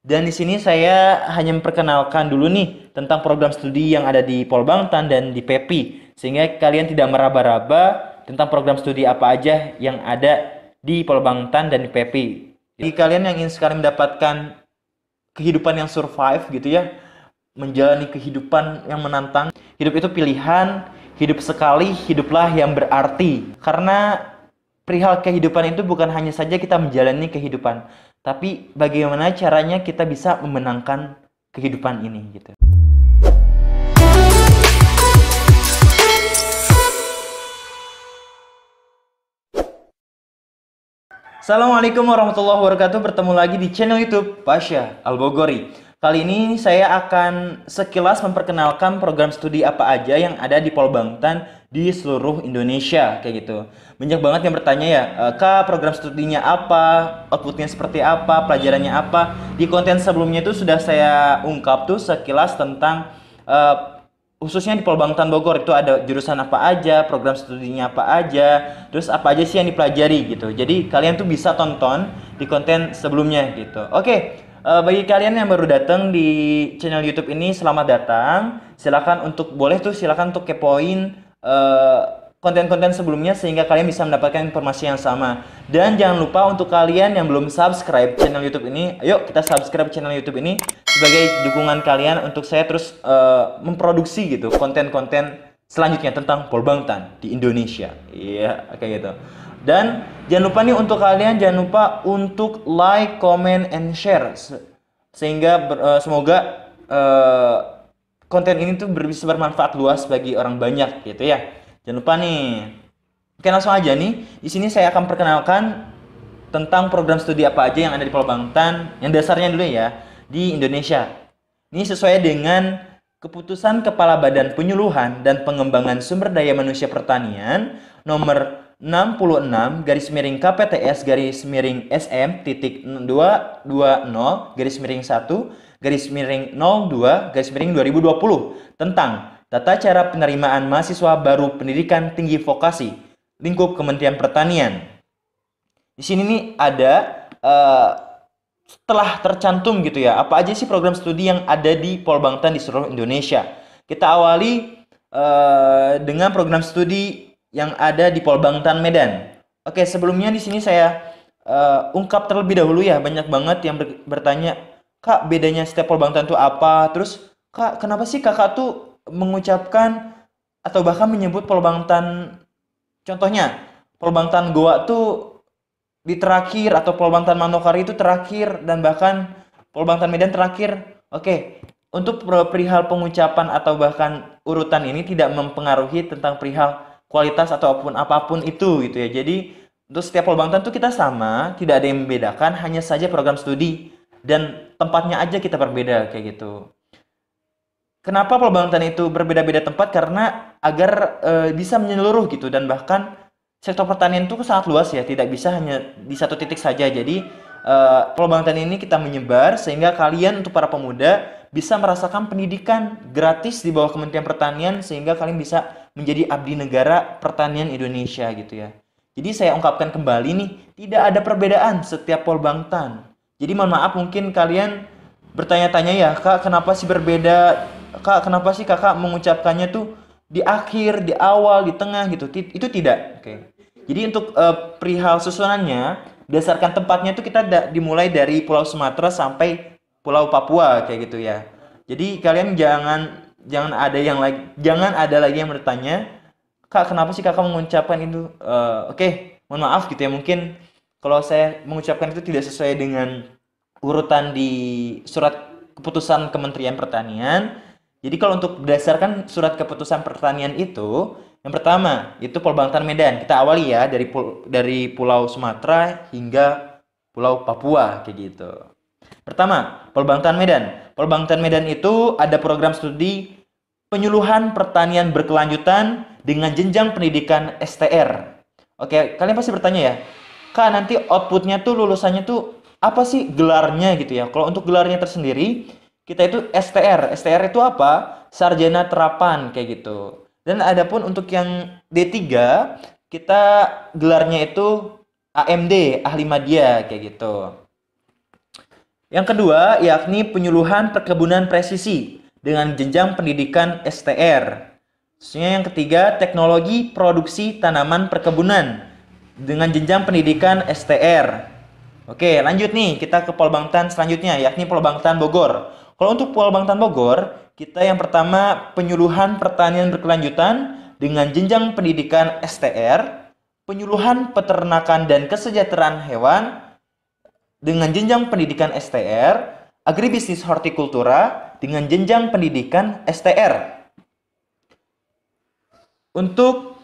Dan di sini saya hanya memperkenalkan dulu nih tentang program studi yang ada di Polbangtan dan di PEPI, sehingga kalian tidak meraba-raba tentang program studi apa aja yang ada di Polbangtan dan di PEPI. Jadi kalian yang ingin sekali mendapatkan kehidupan yang survive gitu ya, menjalani kehidupan yang menantang. Hidup itu pilihan, hidup sekali, hiduplah yang berarti. Karena perihal kehidupan itu bukan hanya saja kita menjalani kehidupan, tapi bagaimana caranya kita bisa memenangkan kehidupan ini gitu. Assalamualaikum warahmatullahi wabarakatuh. Bertemu lagi di channel YouTube Pasha Al-Bogori. Kali ini saya akan sekilas memperkenalkan program studi apa aja yang ada di Polbangtan di seluruh Indonesia kayak gitu. Banyak banget yang bertanya ya, Kak, program studinya apa, outputnya seperti apa, pelajarannya apa. Di konten sebelumnya itu sudah saya ungkap tuh sekilas tentang khususnya di Polbangtan Bogor itu ada jurusan apa aja, program studinya apa aja, terus apa aja sih yang dipelajari gitu. Jadi kalian tuh bisa tonton di konten sebelumnya gitu. Oke, bagi kalian yang baru datang di channel YouTube ini, selamat datang. Silakan untuk kepoin konten-konten sebelumnya sehingga kalian bisa mendapatkan informasi yang sama. Dan jangan lupa untuk kalian yang belum subscribe channel YouTube ini, ayo kita subscribe channel YouTube ini sebagai dukungan kalian untuk saya terus memproduksi gitu konten-konten selanjutnya tentang Polbangtan di Indonesia. Iya, kayak gitu. Dan jangan lupa nih untuk kalian jangan lupa untuk like, comment, and share sehingga semoga konten ini tuh bisa bermanfaat luas bagi orang banyak gitu ya. Jangan lupa nih. Oke, langsung aja nih. Di sini saya akan perkenalkan tentang program studi apa aja yang ada di Polbangtan. Yang dasarnya dulu ya, di Indonesia. Ini sesuai dengan Keputusan Kepala Badan Penyuluhan dan Pengembangan Sumber Daya Manusia Pertanian nomor 66 garis miring KPTS garis miring SM titik 220 garis miring 1 garis miring 02 garis miring 2020 tentang tata cara penerimaan mahasiswa baru pendidikan tinggi vokasi lingkup Kementerian Pertanian. Di sini nih ada telah tercantum gitu ya, apa aja sih program studi yang ada di Polbangtan di seluruh Indonesia. Kita awali dengan program studi yang ada di Polbangtan Medan. Oke, sebelumnya di sini saya ungkap terlebih dahulu ya, banyak banget yang bertanya, Kak, bedanya setiap Polbangtan itu apa? Terus, Kak, kenapa sih kakak tuh mengucapkan atau bahkan menyebut Polbangtan, contohnya, Polbangtan Goa tuh di terakhir atau Polbangtan Manokari itu terakhir dan bahkan Polbangtan Medan terakhir. Oke, untuk perihal pengucapan atau bahkan urutan ini tidak mempengaruhi tentang perihal kualitas ataupun apapun itu gitu ya. Jadi untuk setiap Polbangtan itu kita sama, tidak ada yang membedakan, hanya saja program studi dan tempatnya aja kita berbeda kayak gitu. Kenapa Polbangtan itu berbeda-beda tempat? Karena agar bisa menyeluruh gitu dan bahkan sektor pertanian itu sangat luas ya, tidak bisa hanya di satu titik saja. Jadi Polbangtan ini kita menyebar sehingga kalian untuk para pemuda bisa merasakan pendidikan gratis di bawah Kementerian Pertanian sehingga kalian bisa menjadi abdi negara pertanian Indonesia gitu ya. Jadi saya ungkapkan kembali nih, tidak ada perbedaan setiap Polbangtan. Jadi mohon maaf mungkin kalian bertanya-tanya ya, Kak, kenapa sih berbeda? Kak, kenapa sih kakak mengucapkannya tuh di akhir, di awal, di tengah gitu? Itu tidak. Oke. Jadi untuk perihal susunannya, berdasarkan tempatnya itu kita dimulai dari Pulau Sumatera sampai Pulau Papua kayak gitu ya. Jadi kalian jangan ada lagi yang bertanya, Kak, kenapa sih kakak mengucapkan itu? Oke, mohon maaf gitu ya. Mungkin kalau saya mengucapkan itu tidak sesuai dengan urutan di surat keputusan Kementerian Pertanian. Jadi kalau untuk berdasarkan surat keputusan pertanian itu, yang pertama itu Polbangtan Medan. Kita awali ya dari Pulau Sumatera hingga Pulau Papua kayak gitu. Pertama, Polbangtan Medan. Polbangtan Medan itu ada program studi penyuluhan pertanian berkelanjutan dengan jenjang pendidikan STR. Oke, kalian pasti bertanya ya, Kak, nanti outputnya tuh lulusannya tuh apa sih gelarnya gitu ya? Kalau untuk gelarnya tersendiri, kita itu STR. STR itu apa? Sarjana terapan kayak gitu. Dan adapun untuk yang D3, kita gelarnya itu AMD, ahli media kayak gitu. Yang kedua, yakni penyuluhan perkebunan presisi dengan jenjang pendidikan STR. Selanjutnya yang ketiga, teknologi produksi tanaman perkebunan dengan jenjang pendidikan STR. Oke, lanjut nih, kita ke Polbangtan selanjutnya, yakni Polbangtan Bogor. Kalau untuk Polbangtan Bogor, kita yang pertama penyuluhan pertanian berkelanjutan dengan jenjang pendidikan STR, penyuluhan peternakan dan kesejahteraan hewan dengan jenjang pendidikan STR, agribisnis hortikultura dengan jenjang pendidikan STR. Untuk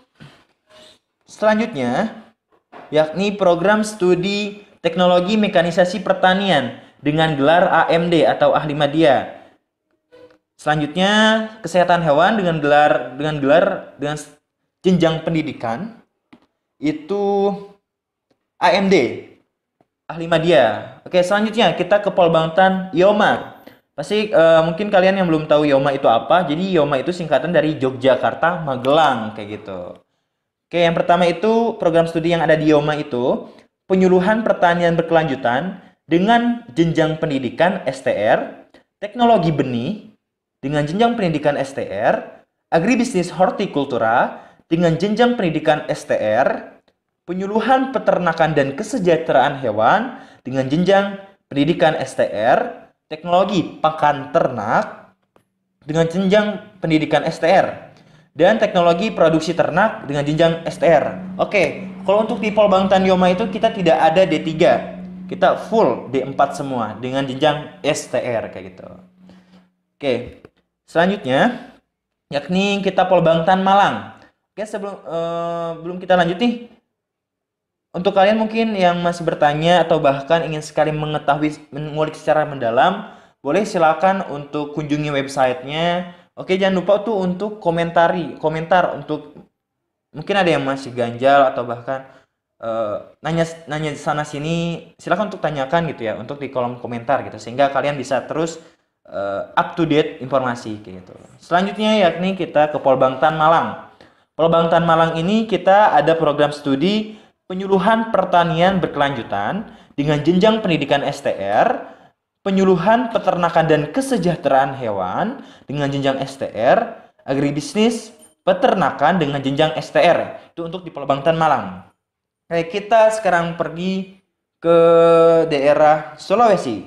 selanjutnya, yakni program studi teknologi mekanisasi pertanian dengan gelar AMD atau ahli media. Selanjutnya, kesehatan hewan dengan dengan jenjang pendidikan itu AMD, ahli media. Oke, selanjutnya kita ke Polbangtan IOMA. Pasti mungkin kalian yang belum tahu IOMA itu apa. Jadi IOMA itu singkatan dari Yogyakarta Magelang kayak gitu. Oke, yang pertama itu program studi yang ada di IOMA itu penyuluhan pertanian berkelanjutan dengan jenjang pendidikan STR, teknologi benih dengan jenjang pendidikan STR, agribisnis hortikultura dengan jenjang pendidikan STR, penyuluhan peternakan dan kesejahteraan hewan dengan jenjang pendidikan STR, teknologi pakan ternak dengan jenjang pendidikan STR, dan teknologi produksi ternak dengan jenjang STR. Oke, kalau untuk di Polbangtan IOMA itu kita tidak ada D3. Kita full D4 semua dengan jenjang STR kayak gitu. Oke, selanjutnya yakni kita Polbangtan Malang. Oke, belum kita lanjut nih. Untuk kalian mungkin yang masih bertanya atau bahkan ingin sekali mengetahui, mengulik secara mendalam, boleh silakan untuk kunjungi websitenya. Oke, jangan lupa tuh untuk komentar untuk mungkin ada yang masih ganjal atau bahkan nanya sana sini, silakan untuk tanyakan gitu ya, untuk di kolom komentar gitu, sehingga kalian bisa terus up to date informasi gitu. Selanjutnya yakni kita ke Polbangtan Malang. Polbangtan Malang ini kita ada program studi penyuluhan pertanian berkelanjutan dengan jenjang pendidikan STR, penyuluhan peternakan dan kesejahteraan hewan dengan jenjang STR, agribisnis peternakan dengan jenjang STR. Itu untuk di Polbangtan Malang. Oke, kita sekarang pergi ke daerah Sulawesi.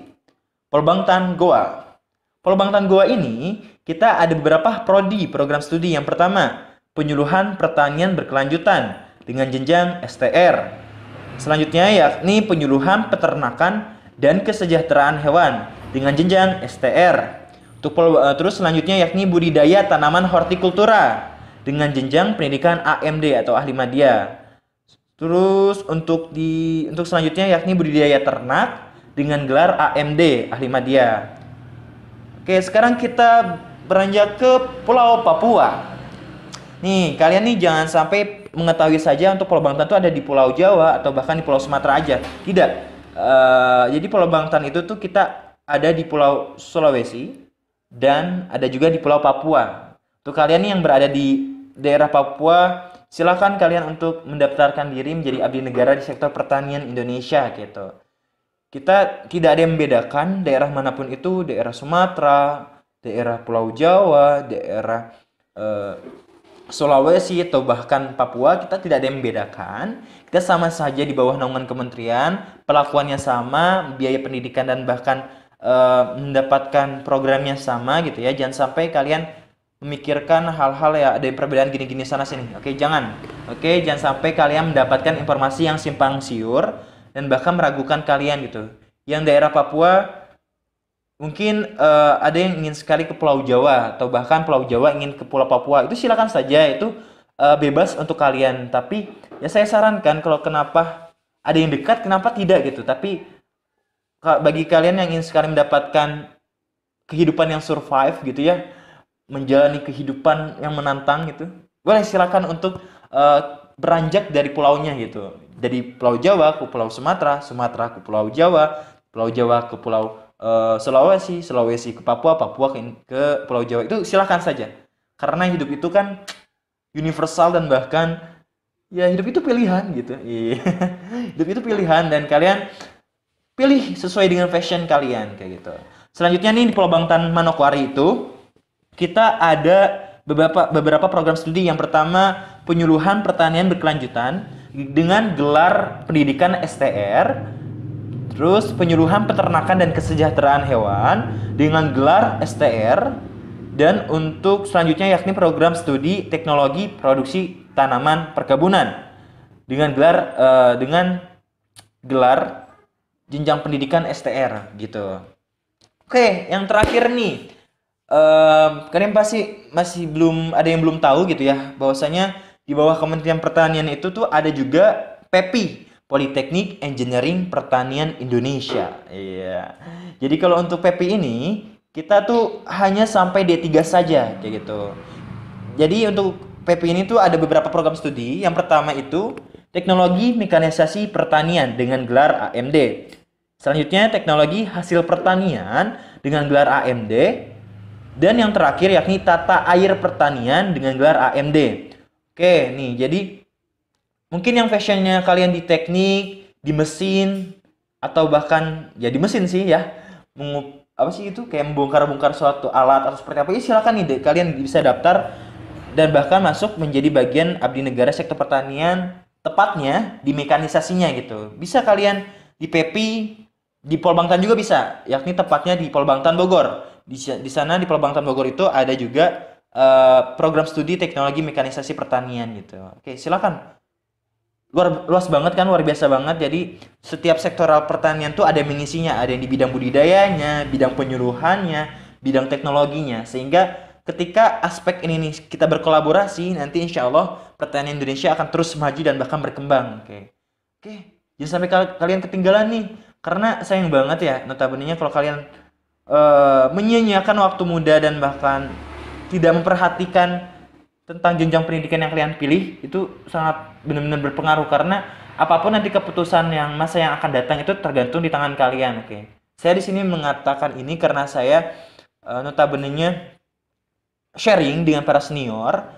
Polbangtan Goa. Polbangtan Goa ini kita ada beberapa prodi program studi. Yang pertama, penyuluhan pertanian berkelanjutan dengan jenjang STR. Selanjutnya yakni penyuluhan peternakan dan kesejahteraan hewan dengan jenjang STR. Terus selanjutnya yakni budidaya tanaman hortikultura dengan jenjang pendidikan AMD atau ahli media. Terus untuk selanjutnya yakni budidaya ternak dengan gelar AMD ahli media. Oke, sekarang kita beranjak ke Pulau Papua. Nih, kalian nih jangan sampai mengetahui saja untuk Pulau Bangtan itu ada di Pulau Jawa atau bahkan di Pulau Sumatera aja. Tidak. Jadi Pulau Bangtan itu tuh kita ada di Pulau Sulawesi dan ada juga di Pulau Papua. Untuk kalian nih yang berada di daerah Papua, silakan kalian untuk mendaftarkan diri menjadi abdi negara di sektor pertanian Indonesia gitu. Kita tidak ada yang membedakan daerah manapun itu, daerah Sumatera, daerah Pulau Jawa, daerah Sulawesi atau bahkan Papua, kita tidak ada yang membedakan. Kita sama saja di bawah naungan kementerian, perlakuannya sama, biaya pendidikan dan bahkan mendapatkan programnya sama gitu ya. Jangan sampai kalian memikirkan hal-hal ya ada perbedaan gini-gini sana sini. Oke, jangan. Oke, jangan sampai kalian mendapatkan informasi yang simpang siur dan bahkan meragukan kalian gitu. Yang daerah Papua mungkin ada yang ingin sekali ke Pulau Jawa atau bahkan Pulau Jawa ingin ke Pulau Papua, itu silakan saja, itu bebas untuk kalian. Tapi ya saya sarankan kalau kenapa ada yang dekat kenapa tidak gitu. Tapi bagi kalian yang ingin sekali mendapatkan kehidupan yang survive gitu ya, menjalani kehidupan yang menantang gitu, boleh silakan untuk beranjak dari pulaunya gitu. Dari Pulau Jawa ke Pulau Sumatera, Sumatera ke Pulau Jawa, Pulau Jawa ke Pulau Sulawesi, Sulawesi ke Papua, Papua ke Pulau Jawa. Itu silahkan saja. Karena hidup itu kan universal dan bahkan ya hidup itu pilihan gitu. Hidup itu pilihan dan kalian pilih sesuai dengan fashion kalian kayak gitu. Selanjutnya nih di Pulau Bangtan Manokwari itu kita ada beberapa program studi. Yang pertama, penyuluhan pertanian berkelanjutan dengan gelar pendidikan STR. Terus penyuluhan peternakan dan kesejahteraan hewan dengan gelar STR. Dan untuk selanjutnya yakni program studi teknologi produksi tanaman perkebunan dengan gelar jenjang pendidikan STR gitu. Oke, yang terakhir nih, kalian pasti masih belum ada yang belum tahu gitu ya, bahwasanya di bawah Kementerian Pertanian itu tuh ada juga PEPI, Politeknik Engineering Pertanian Indonesia. Iya. Jadi kalau untuk PEPI ini kita tuh hanya sampai D3 saja kayak gitu. Jadi untuk PEPI ini tuh ada beberapa program studi. Yang pertama itu Teknologi Mekanisasi Pertanian dengan gelar AMD. Selanjutnya Teknologi Hasil Pertanian dengan gelar AMD. Dan yang terakhir yakni Tata Air Pertanian dengan gelar AMD. Oke, nih jadi mungkin yang fashionnya kalian di teknik, di mesin, atau bahkan ya di mesin sih ya, apa sih itu kayak membongkar-bongkar suatu alat atau seperti apa, ya silakan nih kalian bisa daftar dan bahkan masuk menjadi bagian abdi negara sektor pertanian, tepatnya di mekanisasinya gitu. Bisa kalian di PEPI, di Polbangtan juga bisa, yakni tepatnya di Polbangtan Bogor. Di sana di Polbangtan Bogor itu ada juga program studi teknologi mekanisasi pertanian gitu. Oke, silakan. Luas banget kan, luar biasa banget. Jadi setiap sektoral pertanian tuh ada yang mengisinya, ada yang di bidang budidayanya, bidang penyuluhannya, bidang teknologinya, sehingga ketika aspek ini nih kita berkolaborasi, nanti insya Allah pertanian Indonesia akan terus maju dan bahkan berkembang. Oke, jangan sampai kalian ketinggalan nih, karena sayang banget ya notabene kalau kalian menyia-nyiakan waktu muda dan bahkan tidak memperhatikan tentang jenjang pendidikan yang kalian pilih. Itu sangat benar-benar berpengaruh, karena apapun nanti keputusan yang masa yang akan datang itu tergantung di tangan kalian. Oke. Saya di sini mengatakan ini karena saya notabene-nya sharing dengan para senior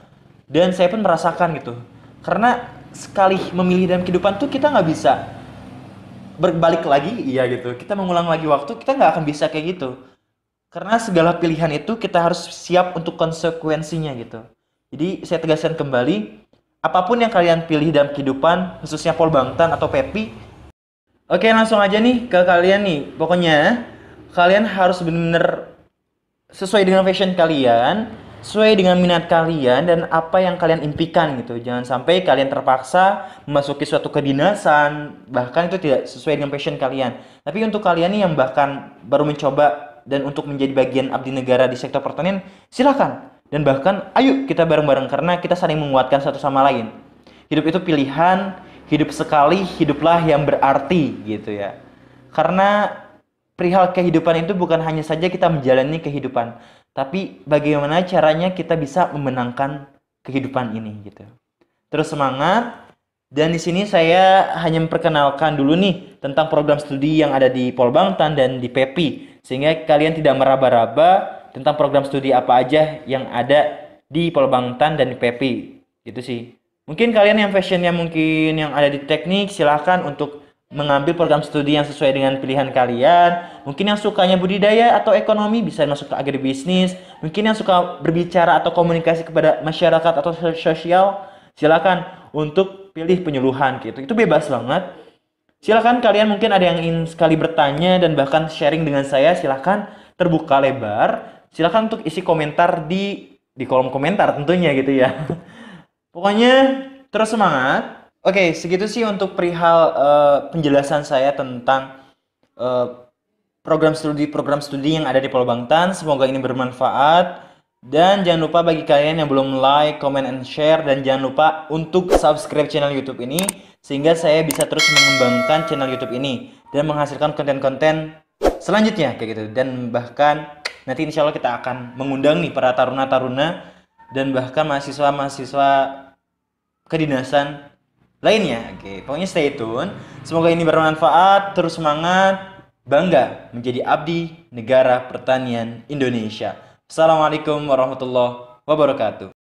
dan saya pun merasakan gitu. Karena sekali memilih dalam kehidupan tuh kita nggak bisa berbalik lagi, iya gitu. Kita mengulang lagi waktu, kita nggak akan bisa kayak gitu. Karena segala pilihan itu kita harus siap untuk konsekuensinya gitu. Jadi saya tegaskan kembali, apapun yang kalian pilih dalam kehidupan, khususnya Polbangtan atau PEPI, oke langsung aja nih ke kalian nih. Pokoknya kalian harus benar-benar sesuai dengan fashion kalian, sesuai dengan minat kalian dan apa yang kalian impikan gitu. Jangan sampai kalian terpaksa memasuki suatu kedinasan, bahkan itu tidak sesuai dengan passion kalian. Tapi untuk kalian nih yang bahkan baru mencoba dan untuk menjadi bagian abdi negara di sektor pertanian, silakan. Dan bahkan ayo kita bareng-bareng, karena kita saling menguatkan satu sama lain. Hidup itu pilihan, hidup sekali, hiduplah yang berarti gitu ya. Karena perihal kehidupan itu bukan hanya saja kita menjalani kehidupan, tapi bagaimana caranya kita bisa memenangkan kehidupan ini gitu. Terus semangat. Dan di sini saya hanya memperkenalkan dulu nih tentang program studi yang ada di Polbangtan dan di PEPI, sehingga kalian tidak meraba-raba tentang program studi apa aja yang ada di Polbangtan dan di PEPI. Gitu sih. Mungkin kalian yang fashionnya mungkin yang ada di teknik, silahkan untuk mengambil program studi yang sesuai dengan pilihan kalian. Mungkin yang sukanya budidaya atau ekonomi bisa masuk ke agribisnis. Mungkin yang suka berbicara atau komunikasi kepada masyarakat atau sosial, silakan untuk pilih penyuluhan gitu. Itu bebas banget. Silakan kalian mungkin ada yang ingin sekali bertanya dan bahkan sharing dengan saya, silakan terbuka lebar. Silakan untuk isi komentar di kolom komentar tentunya gitu ya. Pokoknya terus semangat. Oke, segitu sih untuk perihal penjelasan saya tentang program studi yang ada di Polbangtan. Semoga ini bermanfaat. Dan jangan lupa bagi kalian yang belum like, comment, and share, dan jangan lupa untuk subscribe channel YouTube ini sehingga saya bisa terus mengembangkan channel YouTube ini dan menghasilkan konten-konten selanjutnya kayak gitu. Dan bahkan nanti insya Allah kita akan mengundang nih para taruna-taruna dan bahkan mahasiswa-mahasiswa kedinasan lainnya. Oke, pokoknya stay tune. Semoga ini bermanfaat. Terus semangat, bangga menjadi abdi negara pertanian Indonesia. Assalamualaikum warahmatullahi wabarakatuh.